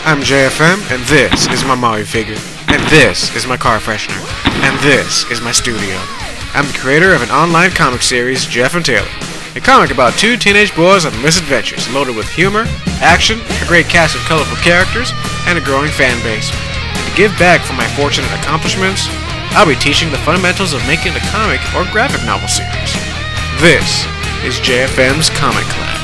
I'm JFM, and this is my Maui figure, and this is my car freshener, and this is my studio. I'm the creator of an online comic series, Jeff and Taylor, a comic about two teenage boys on misadventures loaded with humor, action, a great cast of colorful characters, and a growing fan base. And to give back for my fortunate accomplishments, I'll be teaching the fundamentals of making a comic or graphic novel series. This is JFM's Comic Class.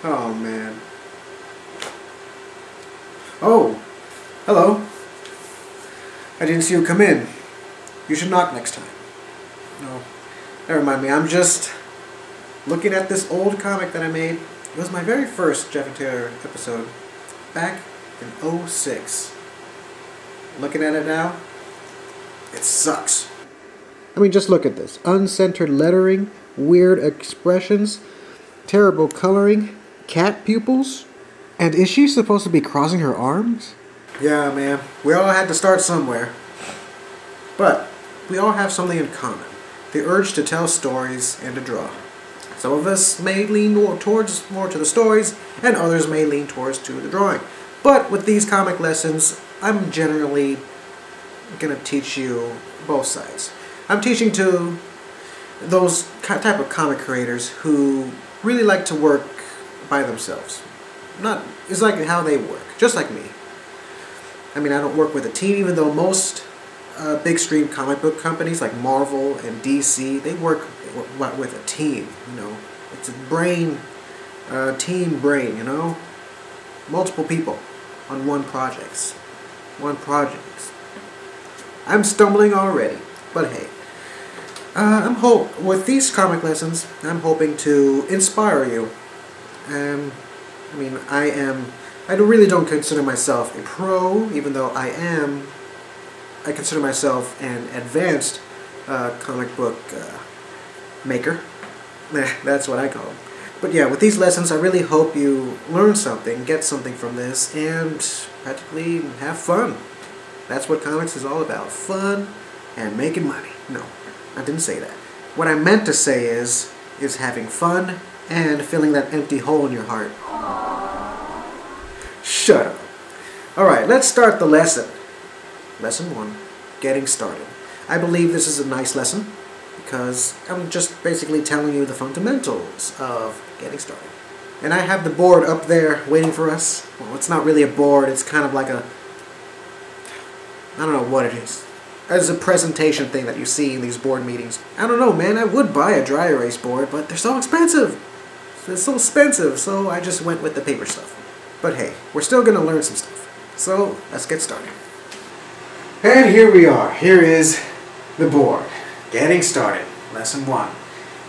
Oh, man. Oh, hello. I didn't see you come in. You should knock next time. No, never mind me. I'm just looking at this old comic that I made. It was my very first Jeff and Taylor episode back in '06. Looking at it now, it sucks. I mean, just look at this. Uncentered lettering, weird expressions, terrible coloring, cat pupils. And is she supposed to be crossing her arms? Yeah, man. We all had to start somewhere. But we all have something in common. The urge to tell stories and to draw. Some of us may lean more to the stories, and others may lean towards to the drawing. But with these comic lessons, I'm generally going to teach you both sides. I'm teaching to those type of comic creators who really like to work by themselves. It's like how they work, just like me. I mean, I don't work with a team, even though most big stream comic book companies like Marvel and DC, they work with a team, you know. It's a team brain, you know. Multiple people on one project. I'm stumbling already, but hey. With these comic lessons, I'm hoping to inspire you. I mean, I really don't consider myself a pro, even though I consider myself an advanced comic book maker. That's what I call them. But yeah, with these lessons, I really hope you learn something, get something from this, and practically have fun. That's what comics is all about. Fun and making money. No, I didn't say that. What I meant to say is having fun and filling that empty hole in your heart. Shut up. Alright, let's start the lesson. Lesson 1, getting started. I believe this is a nice lesson because I'm just basically telling you the fundamentals of getting started. And I have the board up there waiting for us. Well, it's not really a board, it's kind of like I don't know what it is. It's a presentation thing that you see in these board meetings. I don't know, man, I would buy a dry erase board, but they're so expensive. It's so expensive, so I just went with the paper stuff. But hey, we're still going to learn some stuff. So, let's get started. And here we are. Here is the board. Getting started. Lesson 1.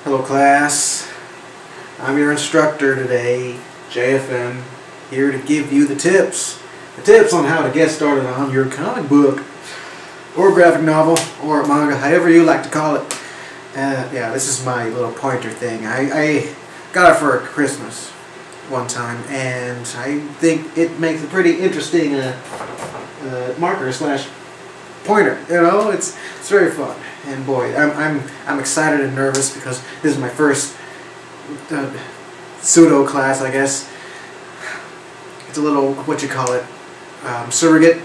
Hello, class. I'm your instructor today, JFM, here to give you the tips. The tips on how to get started on your comic book, or graphic novel, or manga, however you like to call it. Yeah, this is my little pointer thing. I got it for Christmas one time, and I think it makes a pretty interesting marker slash pointer. You know, it's very fun. And boy, I'm excited and nervous because this is my first pseudo class, I guess. It's a little, what you call it, surrogate,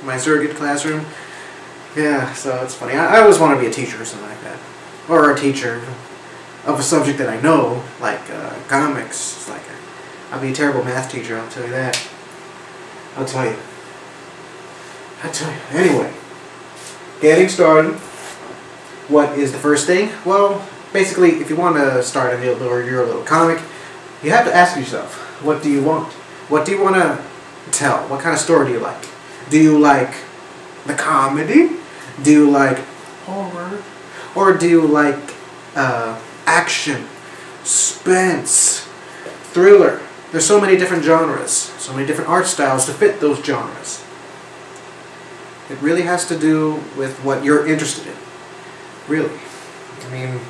my surrogate classroom. Yeah, so it's funny. I always want to be a teacher or something like that, or a teacher of a subject that I know, like comics. It's like I'll be a terrible math teacher, I'll tell you that. I'll tell you. Anyway, getting started. What is the first thing? Well, basically, if you want to start your little comic, you have to ask yourself, what do you want? What do you want to tell? What kind of story do you like? Do you like the comedy? Do you like horror? Or do you like action, suspense, thriller? There's so many different genres, so many different art styles to fit those genres. It really has to do with what you're interested in. Really. I mean,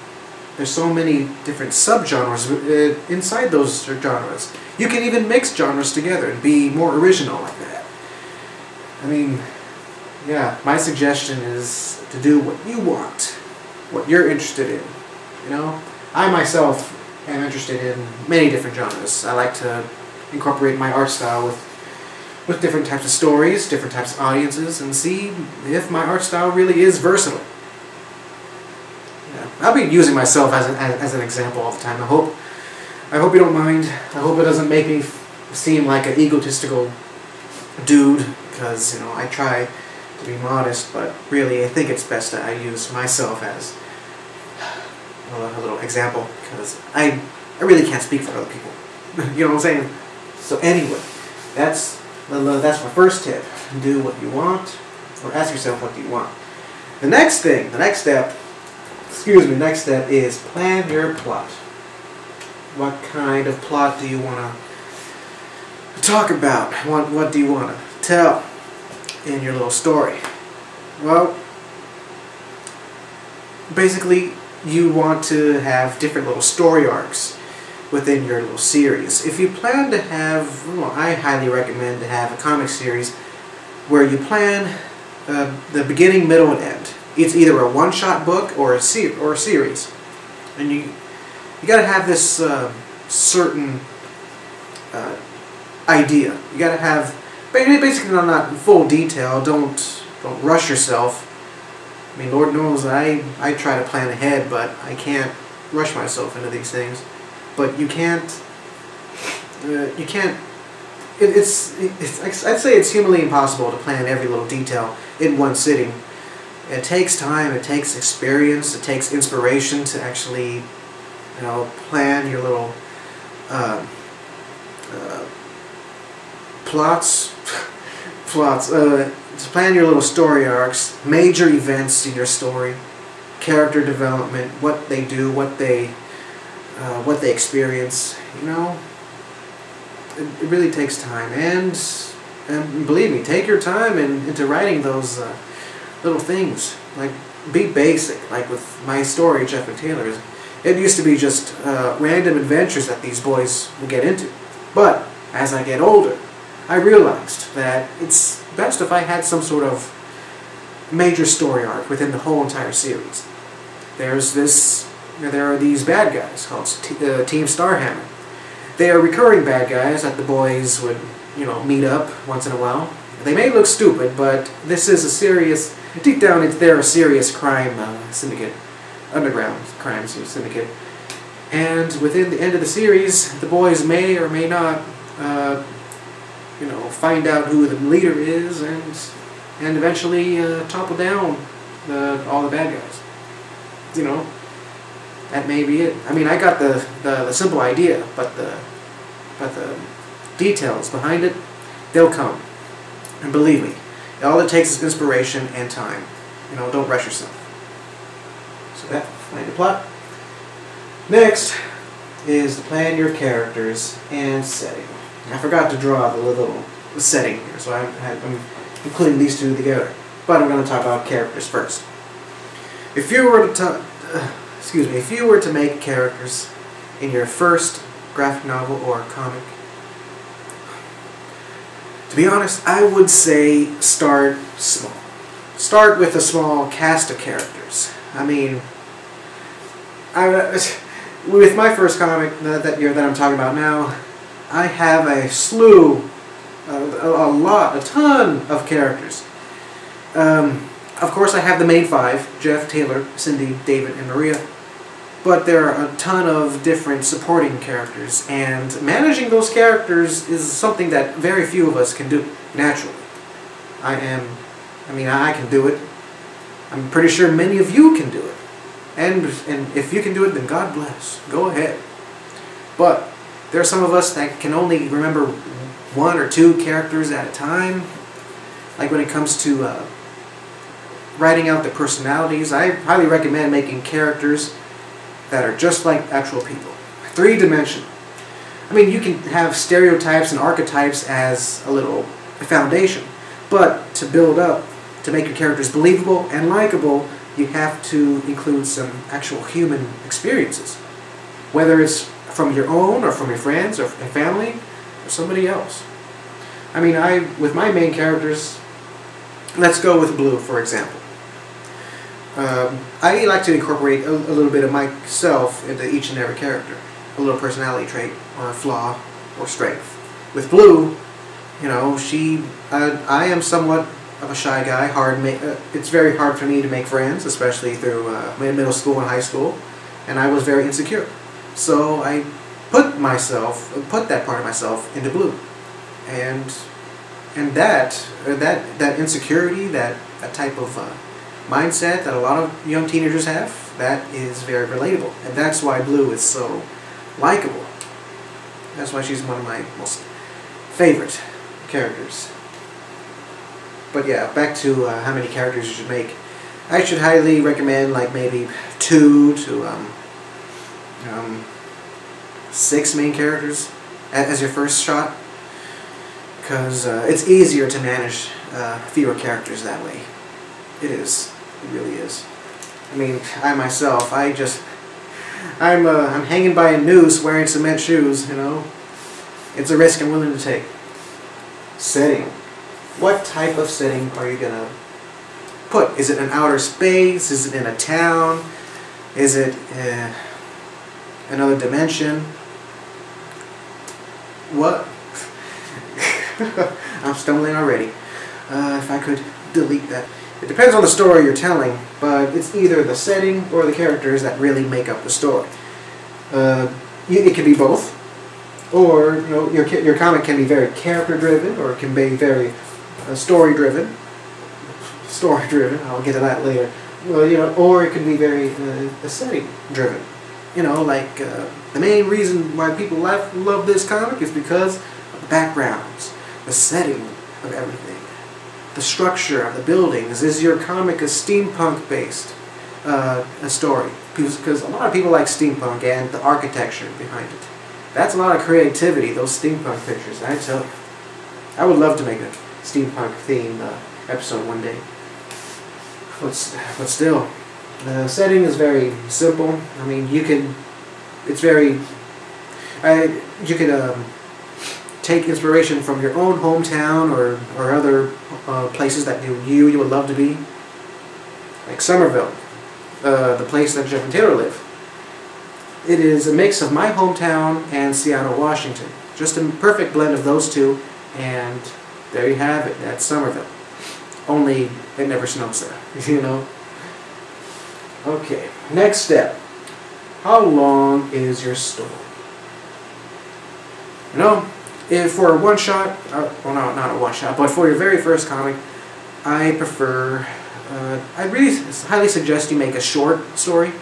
there's so many different subgenres inside those genres. You can even mix genres together and be more original like that. I mean, yeah, my suggestion is to do what you want, what you're interested in. You know, I myself am interested in many different genres. I like to incorporate my art style with different types of stories, different types of audiences, and see if my art style really is versatile. Yeah, I'll be using myself as an example all the time. I hope you don't mind. I hope it doesn't make me seem like an egotistical dude, because, you know, I try to be modest, but really I think it's best that I use myself as a little example, because I really can't speak for other people. You know what I'm saying? So anyway, that's my first tip. Do what you want, or ask yourself what do you want. The next step is plan your plot. What kind of plot do you want to talk about? What do you want to tell in your little story? Well, basically, you want to have different little story arcs within your little series. If you plan to have, well, I highly recommend to have a comic series where you plan the beginning, middle, and end. It's either a one-shot book or a series, and you got to have this certain idea. You got to have basically not in full detail. Don't rush yourself. I mean, Lord knows I try to plan ahead, but I can't rush myself into these things. But you can't. I'd say it's humanly impossible to plan every little detail in one sitting. It takes time. It takes experience. It takes inspiration to actually, you know, plan your little plots. To plan your little story arcs, major events in your story, character development, what they do, what they experience. You know, it really takes time, and believe me, take your time into writing those little things. Like, be basic. Like with my story, Jeff and Taylor's, it used to be just random adventures that these boys would get into. But as I get older, I realized that it's best if I had some sort of major story arc within the whole entire series. There are these bad guys called Team Starhammer. They are recurring bad guys that the boys would, you know, meet up once in a while. They may look stupid, but this is a serious, deep down they're a serious crime syndicate, underground crime syndicate. And within the end of the series, the boys may or may not, you know, find out who the leader is, and eventually topple down all the bad guys. You know, that may be it. I mean, I got the simple idea, but the details behind it, they'll come. And believe me, all it takes is inspiration and time. You know, don't rush yourself. So that, find the plot. Next is to plan your characters and setting. I forgot to draw the little setting here, so I'm including these two together. But I'm going to talk about characters first. If you were to make characters in your first graphic novel or comic, to be honest, I would say start small. Start with a small cast of characters. I mean, with my first comic that I'm talking about now, I have a slew, a ton of characters. Of course, I have the main five: Jeff, Taylor, Cindy, David, and Maria. But there are a ton of different supporting characters, and managing those characters is something that very few of us can do naturally. I can do it. I'm pretty sure many of you can do it. And if you can do it, then God bless. Go ahead. But there are some of us that can only remember one or two characters at a time. Like when it comes to writing out the personalities, I highly recommend making characters that are just like actual people. Three-dimensional. I mean, you can have stereotypes and archetypes as a little foundation, but to build up, to make your characters believable and likable, you have to include some actual human experiences, whether it's from your own or from your friends or family or somebody else. I mean, with my main characters, let's go with Blue, for example. I like to incorporate a little bit of myself into each and every character, a little personality trait or a flaw or strength. With Blue, you know, I am somewhat of a shy guy. It's very hard for me to make friends, especially through middle school and high school, and I was very insecure. So I put that part of myself into Blue, and that insecurity, that type of mindset that a lot of young teenagers have, that is very relatable, and that's why Blue is so likable. That's why she's one of my most favorite characters. But yeah, back to how many characters you should make. I should highly recommend like maybe 2 to 6 main characters as your first shot, because it's easier to manage fewer characters that way. It is. It really is. I mean, I myself, I'm hanging by a noose wearing cement shoes, you know. It's a risk I'm willing to take. Setting. What type of setting are you going to put? Is it an outer space? Is it in a town? Is it another dimension? What? I'm stumbling already. If I could delete that. It depends on the story you're telling, but it's either the setting or the characters that really make up the story. It can be both, or you know, your comic can be very character-driven, or it can be very story-driven. Story-driven. I'll get to that later. Well, you know, or it can be very setting-driven. You know, like the main reason why people love this comic is because of the backgrounds, the setting of everything. The structure of the buildings. Is your comic a steampunk-based a story? Because a lot of people like steampunk and the architecture behind it. That's a lot of creativity, those steampunk pictures, I tell you. I would love to make a steampunk-themed episode one day. But still, the setting is very simple. I mean, you can take inspiration from your own hometown or other places that you would love to be. Like Somerville, the place that Jeff and Taylor live. It is a mix of my hometown and Seattle, Washington. Just a perfect blend of those two, and there you have it. That's Somerville. Only it never snows there, you know. Okay, next step. How long is your story? You know, if for a one-shot, well, no, not a one-shot, but for your very first comic, I really highly suggest you make a short story,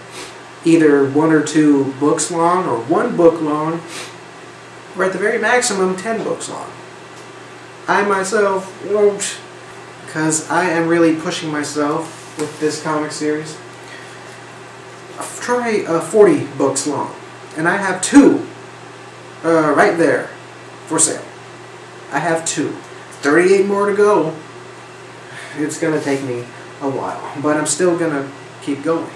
either 1 or 2 books long, or 1 book long, or at the very maximum 10 books long. I myself won't, because I am really pushing myself with this comic series. Try 40 books long, and I have 2 right there for sale. I have 2. 38 more to go. It's going to take me a while, but I'm still going to keep going.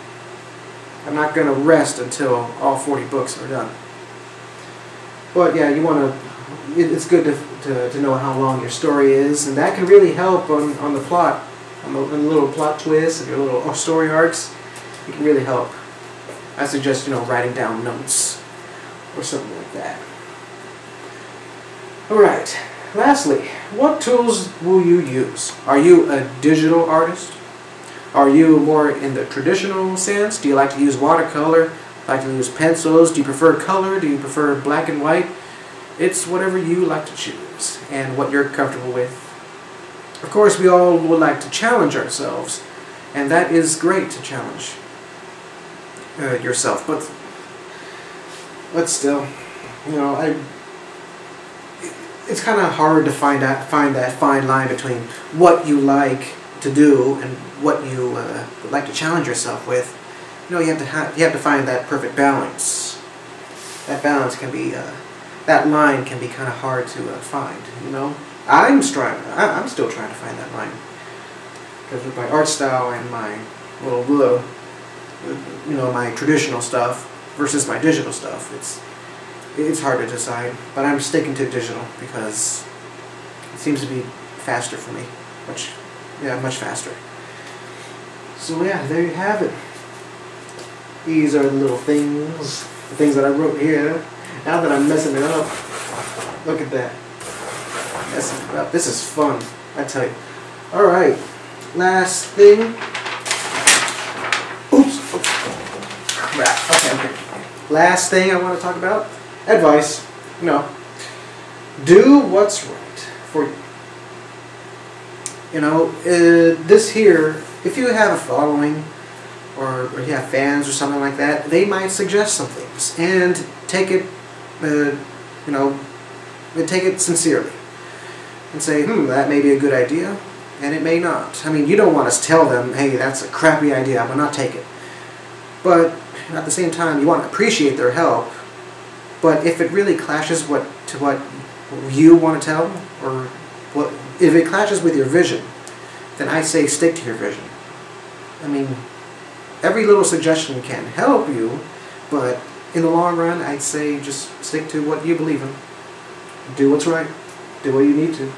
I'm not going to rest until all 40 books are done. But yeah, it's good to know how long your story is, and that can really help on the plot, on the little plot twists and your little story arcs. It can really help. I suggest, you know, writing down notes or something like that. Alright, lastly, what tools will you use? Are you a digital artist? Are you more in the traditional sense? Do you like to use watercolor? Like to use pencils? Do you prefer color? Do you prefer black and white? It's whatever you like to choose and what you're comfortable with. Of course, we all would like to challenge ourselves, and that is great to challenge yourself. But still, you know, it's kind of hard to find that fine line between what you like to do and what you would like to challenge yourself with. You know, you have to find that perfect balance. That balance can be that line can be kind of hard to find. You know, I'm still trying to find that line, because with my art style and my my traditional stuff versus my digital stuff. It's hard to decide, but I'm sticking to digital because it seems to be faster for me. Much faster. So yeah, there you have it. These are the little things, the things that I wrote here. Now that I'm messing it up, look at that. Messing it up. This is fun, I tell you. Alright, last thing. Oops. Crap. Okay. Last thing I want to talk about. Advice. Do what's right for you. This here, if you have a following, or you have fans or something like that, they might suggest some things and take it, take it sincerely and say, that may be a good idea, and it may not. I mean, you don't want to tell them, hey, that's a crappy idea, I will not take it. But at the same time, you want to appreciate their help. But if it really clashes what you want to tell, or if it clashes with your vision, then I say stick to your vision. I mean, every little suggestion can help you, but in the long run, I'd say just stick to what you believe in. Do what's right. Do what you need to.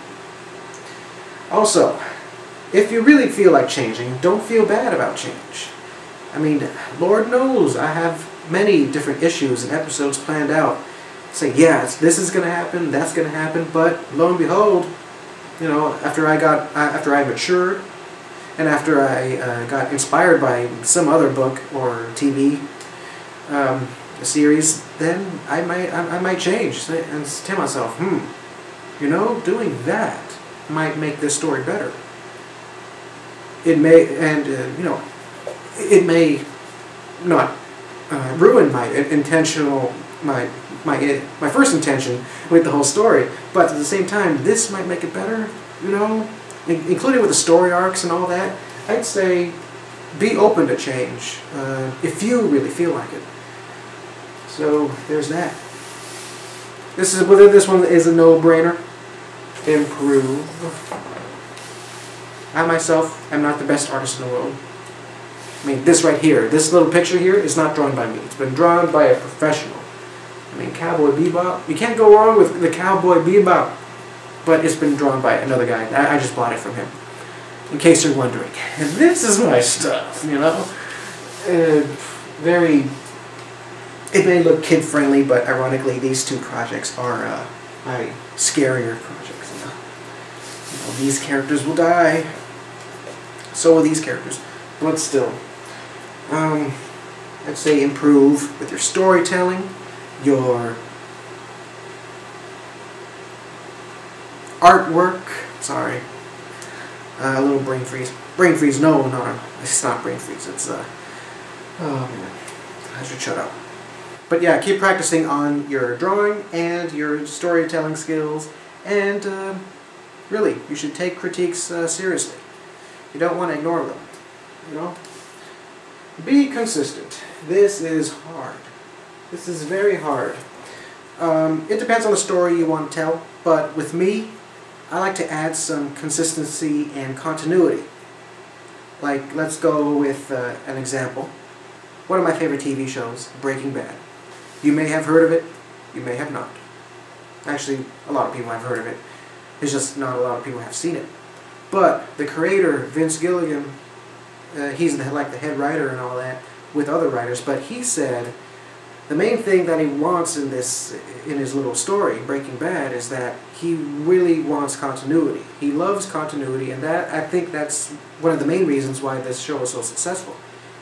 Also, if you really feel like changing, don't feel bad about change. I mean, Lord knows I have many different issues and episodes planned out. Say, yes, this is going to happen, that's going to happen, but lo and behold, after I matured, and after I got inspired by some other book or TV series, then I might change and tell myself, doing that might make this story better. It may, and it may not ruin my my first intention with the whole story, but at the same time, this might make it better, including with the story arcs and all that. I'd say be open to change if you really feel like it. So there's that. Whether this one is a no-brainer. Improve. I myself am not the best artist in the world. I mean, this right here, this little picture here is not drawn by me. It's been drawn by a professional. I mean, Cowboy Bebop. You can't go wrong with the Cowboy Bebop. But it's been drawn by another guy. I just bought it from him. In case you're wondering. And this is my stuff, It may look kid-friendly, but ironically, these two projects are my scarier projects. These characters will die. So will these characters. But still. I'd say improve with your storytelling, your artwork. Sorry. A little brain freeze. Brain freeze, no. It's not brain freeze. It's, oh man. I should shut up. But yeah, keep practicing on your drawing and your storytelling skills. And really, you should take critiques seriously. You don't want to ignore them. Be consistent. This is hard. This is very hard. It depends on the story you want to tell, but with me, I like to add some consistency and continuity. Like, let's go with an example. One of my favorite TV shows, Breaking Bad. You may have heard of it, you may have not. Actually, a lot of people have heard of it. It's just not a lot of people have seen it. But the creator, Vince Gilligan, he's like the head writer and all that, with other writers, but he said the main thing that he wants in his little story, Breaking Bad, is that he really wants continuity. He loves continuity, and I think that's one of the main reasons why this show is so successful.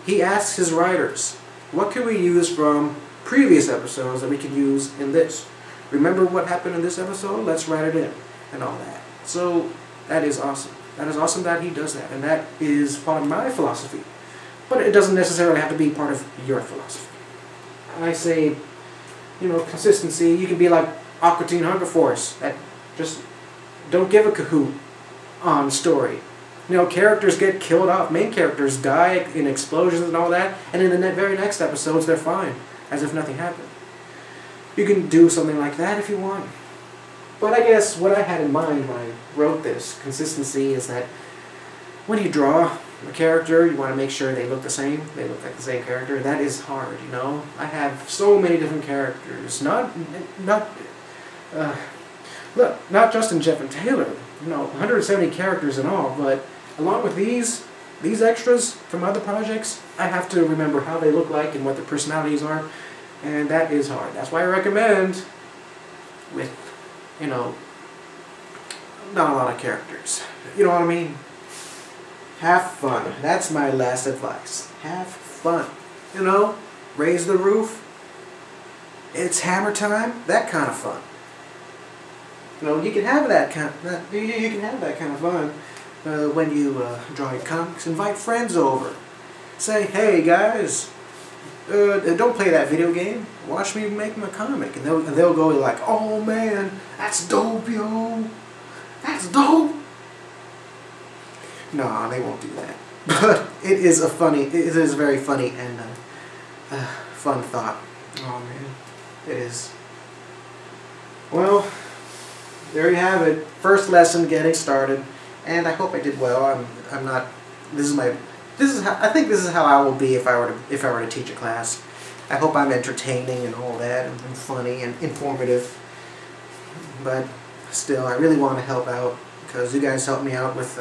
He asks his writers, what can we use from previous episodes that we can use in this? Remember what happened in this episode? Let's write it in, and all that. So that is awesome. That is awesome that he does that, and that is part of my philosophy. But it doesn't necessarily have to be part of your philosophy. I say, consistency. You can be like Aqua Teen Hunger Force, that just don't give a cahoot on story. Characters get killed off, main characters die in explosions and all that, and in the very next episodes they're fine, as if nothing happened. You can do something like that if you want. But I guess what I had in mind when I wrote this, consistency, is that when you draw, a character, you want to make sure they look the same, they look like the same character. That is hard, you know. I have so many different characters, not just in Jeff and Taylor, you know, 170 characters in all, but along with these extras from other projects, I have to remember how they look like and what their personalities are, and that is hard. That's why I recommend with, you know, not a lot of characters. You know what I mean? Have fun. That's my last advice. Have fun. You know, raise the roof. It's hammer time. That kind of fun. You know, you can have that kind of fun when you draw your comics. Invite friends over. Say, hey guys, don't play that video game. Watch me make my comic, and they'll go like, oh man, that's dope, yo. That's dope. No, they won't do that. But it is a very funny and fun thought. Oh man, it is. Well, there you have it. First lesson, getting started, and I hope I did well. I'm not. I think this is how I will be if I were to teach a class. I hope I'm entertaining and all that, and funny and informative. But still, I really want to help out because you guys helped me out with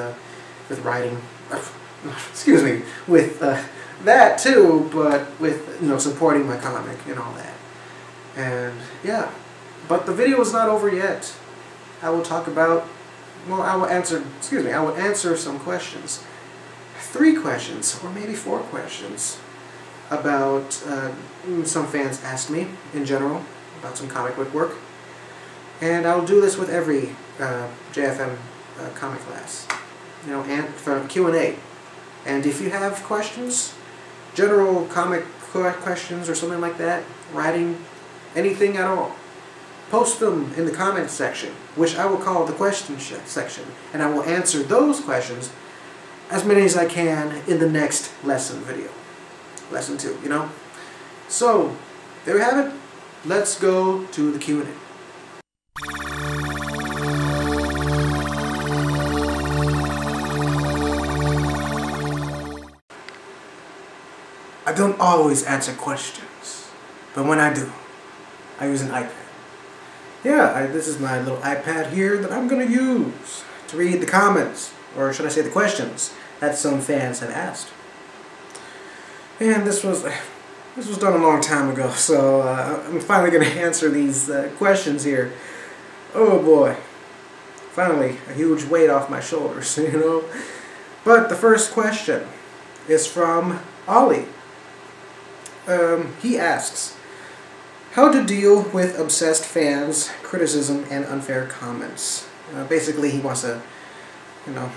writing. Excuse me, with that too, but with, you know, supporting my comic and all that. And yeah, but the video is not over yet. I will talk about. Well, I will answer some questions. 3 questions, or maybe 4 questions, about some fans asked me in general about some comic book work. And I'll do this with every JFM comic class, you know, and for Q&A. And if you have questions, general comic questions or something like that, writing, anything at all, post them in the comments section, which I will call the question section, and I will answer those questions, as many as I can, in the next lesson video. Lesson 2, you know? So, there we have it. Let's go to the Q&A. I don't always answer questions, but when I do, I use an iPad. Yeah, this is my little iPad here that I'm going to use to read the comments, or should I say the questions, that some fans have asked. And this was done a long time ago, so I'm finally going to answer these questions here. Oh boy, finally a huge weight off my shoulders, you know. But the first question is from Ollie. He asks, how to deal with obsessed fans, criticism, and unfair comments. Basically, he wants to, you know,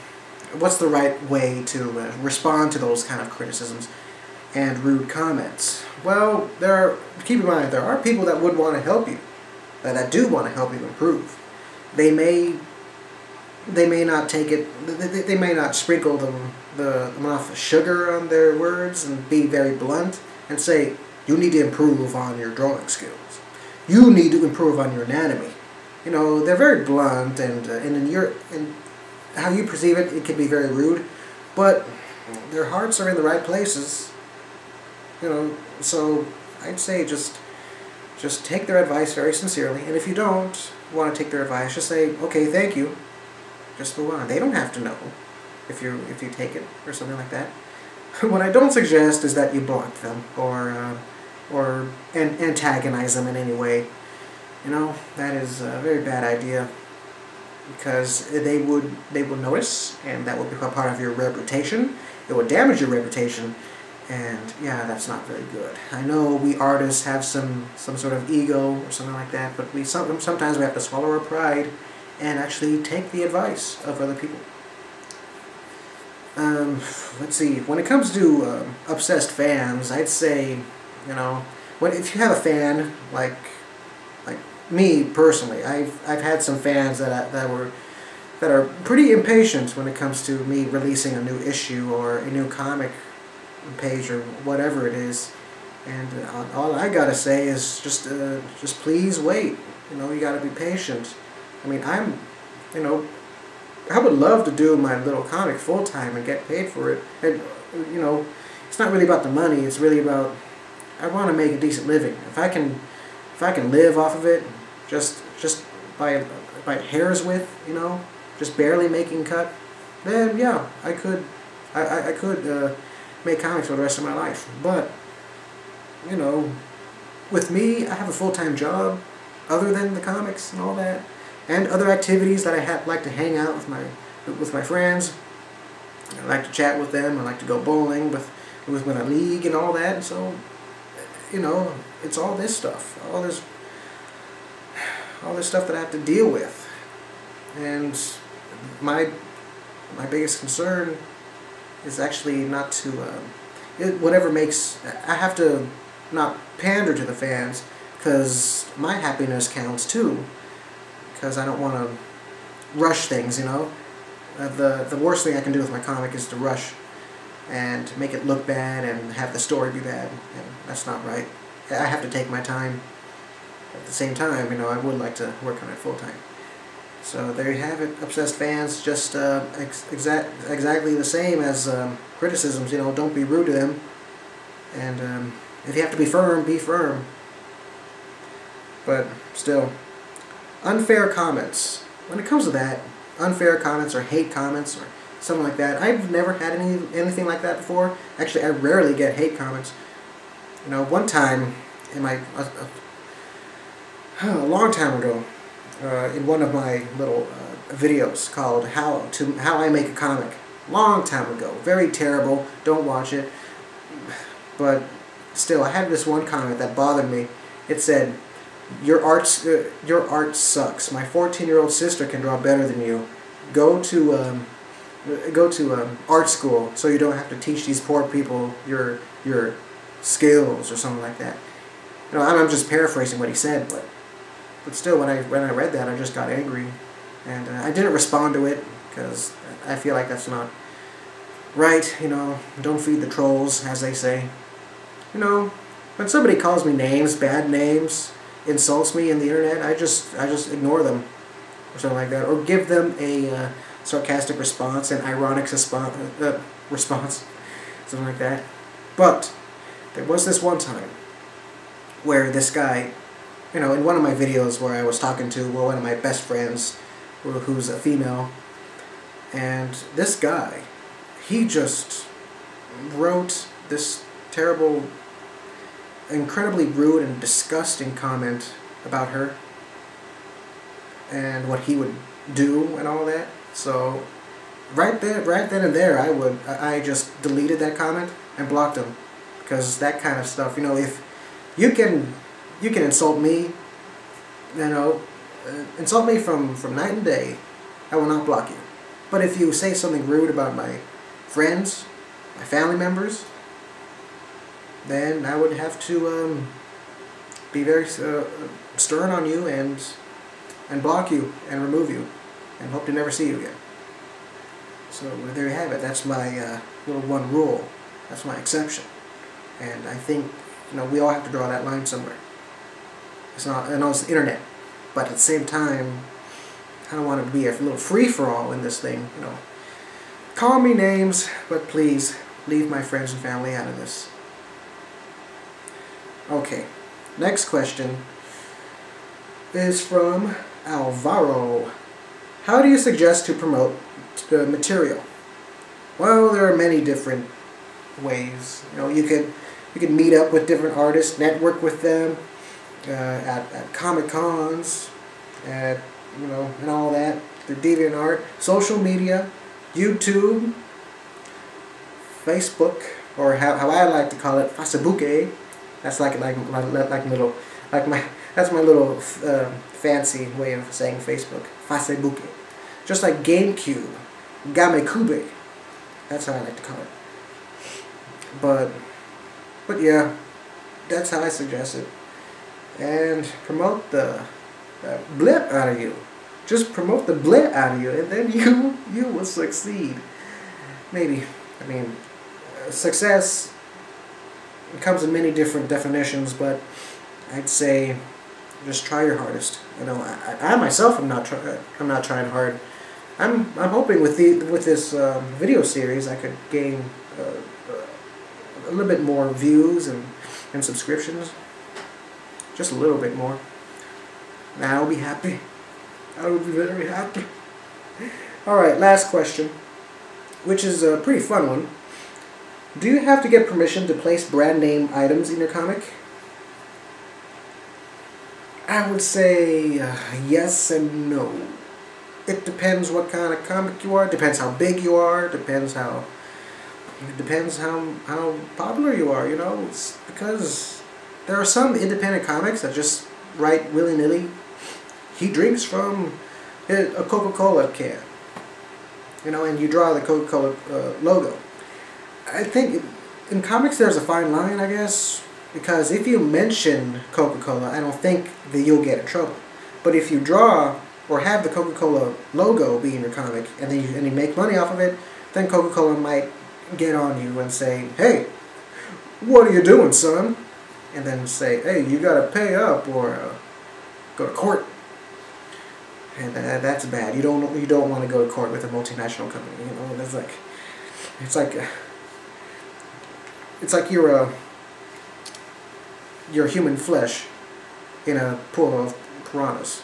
what's the right way to respond to those kind of criticisms and rude comments. Well, keep in mind, there are people that would want to help you, that do want to help you improve. They may not take it, they may not sprinkle enough sugar on their words and be very blunt and say, you need to improve on your drawing skills. You need to improve on your anatomy. You know, they're very blunt, and in how you perceive it, it can be very rude, but their hearts are in the right places. You know, so I'd say just take their advice very sincerely, and if you don't want to take their advice, just say, okay, thank you. Just move on. They don't have to know if you take it or something like that. What I don't suggest is that you block them or antagonize them in any way. You know, that is a very bad idea, because they would notice, and that would become part of your reputation. It would damage your reputation, and yeah, that's not very good. I know we artists have some sort of ego or something like that, but sometimes we have to swallow our pride and actually take the advice of other people. Let's see. When it comes to obsessed fans, I'd say, you know, if you have a fan like me personally, I've had some fans that are pretty impatient when it comes to me releasing a new issue or a new comic page or whatever it is, and all I gotta say is just please wait. You know, you gotta be patient. I mean, I would love to do my little comic full time and get paid for it. And you know, it's not really about the money. It's really about I want to make a decent living. If I can live off of it, just by hair's width, you know, just barely making cut, then yeah, I could make comics for the rest of my life. But you know, with me, I have a full-time job other than the comics and all that, and other activities that I like to hang out with my friends. I like to chat with them. I like to go bowling with a league and all that. And so, you know, it's all this stuff, all this stuff that I have to deal with. And my biggest concern is actually not to whatever makes. I have to not pander to the fans, because my happiness counts too, because I don't want to rush things, you know. The worst thing I can do with my comic is to rush and make it look bad and have the story be bad, and that's not right. I have to take my time. At the same time, you know, I would like to work on it full time. So there you have it, Obsessed fans. Just exactly the same as criticisms, you know, don't be rude to them, and if you have to be firm, be firm. But still, unfair comments. When it comes to that, unfair comments or hate comments or something like that, I've never had anything like that before. Actually, I rarely get hate comments. You know, one time in my a long time ago, in one of my little videos called "How I Make a Comic," long time ago, very terrible. Don't watch it. But still, I had this one comment that bothered me. It said, your art sucks. My 14-year-old sister can draw better than you. Go to art school so you don't have to teach these poor people your skills," or something like that. You know, I'm just paraphrasing what he said, but still, when I read that, I just got angry, and I didn't respond to it because I feel like that's not right. You know, don't feed the trolls, as they say. You know, when somebody calls me names, bad names, insults me in the internet, I just ignore them or something like that, or give them a sarcastic response, an ironic response, something like that. But there was this one time where this guy, you know, in one of my videos where I was talking to one of my best friends, who's a female, and this guy, he just wrote this terrible, incredibly rude and disgusting comment about her and what he would do and all that. So right then and there, I just deleted that comment and blocked him, because that kind of stuff, you know, if you can insult me, you know, insult me from night and day, I will not block you. But if you say something rude about my friends, my family members, then I would have to be very stern on you and block you and remove you and hope to never see you again. So there you have it. That's my little one rule. That's my exception. And I think, you know, we all have to draw that line somewhere. It's not, I know it's the internet, but at the same time, I don't want it to be a little free-for-all in this thing, you know. Call me names, but please leave my friends and family out of this. Okay, next question is from Alvaro. How do you suggest to promote material? Well, there are many different ways. You know, you could meet up with different artists, network with them at Comic Cons, at, you know, and all that. The DeviantArt, social media, YouTube, Facebook, or how I like to call it, Facebook. That's that's my little fancy way of saying Facebook. Facebook. Just like GameCube, GameCube. That's how I like to call it. But yeah, that's how I suggest it. And promote the blip out of you. Just promote the blip out of you, and then you will succeed. Maybe. I mean, success comes in many different definitions, but I'd say just try your hardest. You know, I myself am not trying hard. I'm hoping with this video series I could gain a little bit more views and subscriptions, just a little bit more. And I'll be happy. I will be very happy. All right, last question, which is a pretty fun one. Do you have to get permission to place brand name items in your comic? I would say yes and no. It depends what kind of comic you are. It depends how big you are. It depends how popular you are. You know, it's because there are some independent comics that just write willy-nilly. He drinks from a Coca-Cola can. You know, and you draw the Coca-Cola logo. I think in comics there's a fine line, I guess, because if you mention Coca-Cola, I don't think that you'll get in trouble. But if you draw or have the Coca-Cola logo be in your comic and then you make money off of it, then Coca-Cola might get on you and say, "Hey, what are you doing, son?" And then say, "Hey, you gotta pay up or go to court." And that's bad. You don't want to go to court with a multinational company. You know, that's like it's like you're human flesh in a pool of piranhas.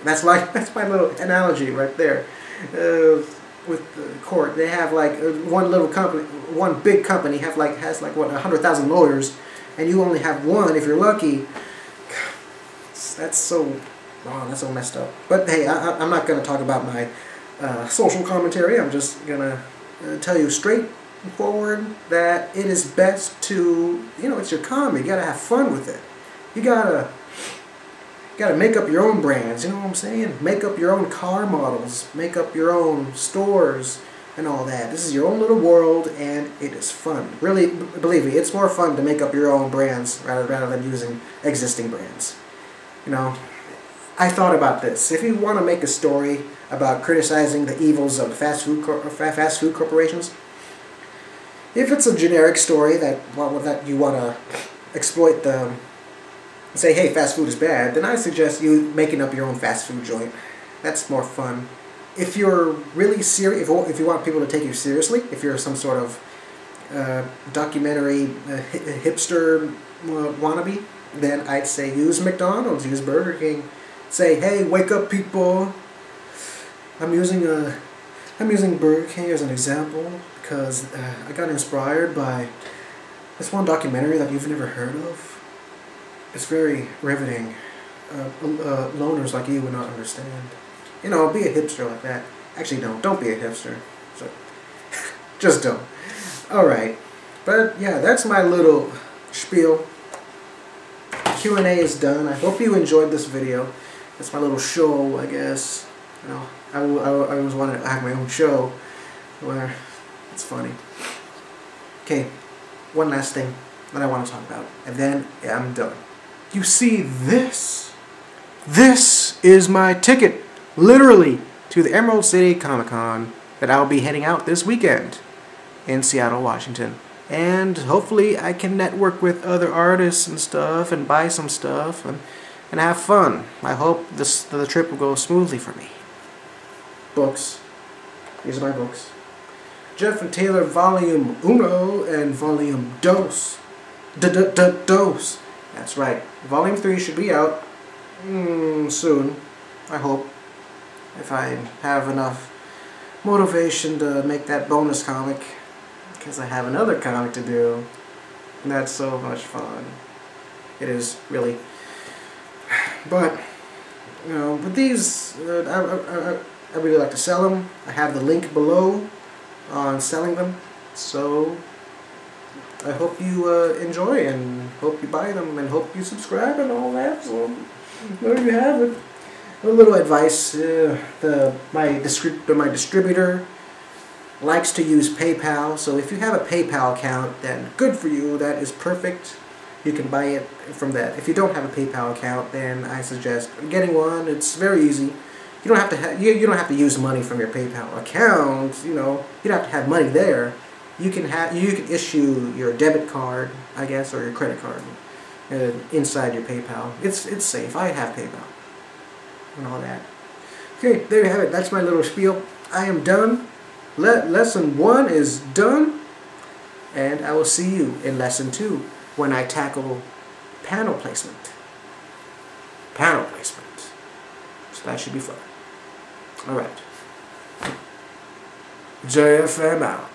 That's my little analogy right there. With the court, they have like one big company has like what 100,000 lawyers, and you only have one if you're lucky. That's so wrong. That's so messed up. But hey, I'm not gonna talk about my social commentary. I'm just gonna tell you straightforward that it is best to, you know, it's your comic. You gotta have fun with it. You gotta make up your own brands, you know what I'm saying? Make up your own car models, make up your own stores and all that. This is your own little world and it is fun. Really, believe me, it's more fun to make up your own brands rather than using existing brands. You know, I thought about this. If you want to make a story about criticizing the evils of fast food corporations, if it's a generic story that you want to exploit the say, hey, fast food is bad, then I suggest you making up your own fast food joint. That's more fun. If you're really serious, if you want people to take you seriously, if you're some sort of documentary hipster wannabe, then I'd say use McDonald's, use Burger King. Say, hey, wake up, people. I'm using Burger King as an example because I got inspired by this one documentary that you've never heard of. It's very riveting. Loners like you would not understand. You know, be a hipster like that. Actually, don't be a hipster. So, just don't. Alright. But, yeah, that's my little spiel. Q&A is done. I hope you enjoyed this video. That's my little show, I guess. You know, I always wanted to have my own show where it's funny. Okay, one last thing that I want to talk about, and then I'm done. You see this? This is my ticket, literally, to the Emerald City Comic Con that I'll be heading out this weekend in Seattle, Washington. And hopefully I can network with other artists and stuff and buy some stuff and have fun. I hope the trip will go smoothly for me. Books. These are my books. Jeff and Taylor Volume Uno and Volume Dos. Dos. That's right. Volume 3 should be out soon, I hope. If I have enough motivation to make that bonus comic. Because I have another comic to do. And that's so much fun. It is, really. But, you know, with these, I really like to sell them. I have the link below on selling them. So, I hope you enjoy and hope you buy them and hope you subscribe and all that. So, there you have it. A little advice. My distributor likes to use PayPal, so if you have a PayPal account, then good for you. That is perfect. You can buy it from that. If you don't have a PayPal account, then I suggest getting one. It's very easy. You don't have to you don't have to use money from your PayPal account. You know, you don't have to have money there. You can issue your debit card, I guess, or your credit card inside your PayPal. It's safe. I have PayPal and all that. Okay, there you have it. That's my little spiel. I am done. Lesson 1 is done. And I will see you in lesson 2 when I tackle panel placement. Panel placement. So that should be fun. Alright. JFM out.